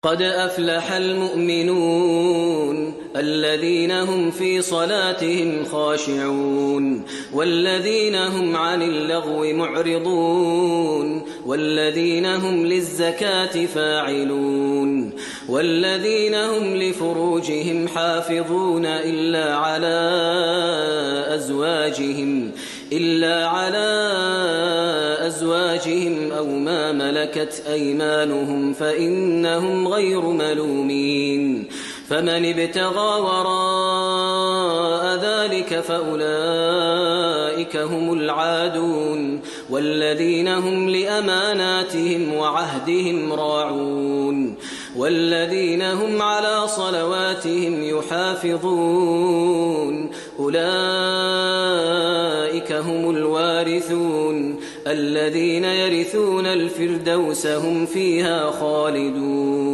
قد أفلح المؤمنون الذين هم في صلاتهم خاشعون والذين هم عن اللغو معرضون والذين هم للزكاة فاعلون والذين هم لفروجهم حافظون إلا على أزواجهم أو ما ملكت أيمانهم فإنهم غير ملومين فمن ابتغى وراء ذلك فأولئك هم العادون والذين هم لأماناتهم وعهدهم راعون والذين هم على صلواتهم يحافظون أولئك هم الوارثون الذين يرثون الفردوس هم فيها خالدون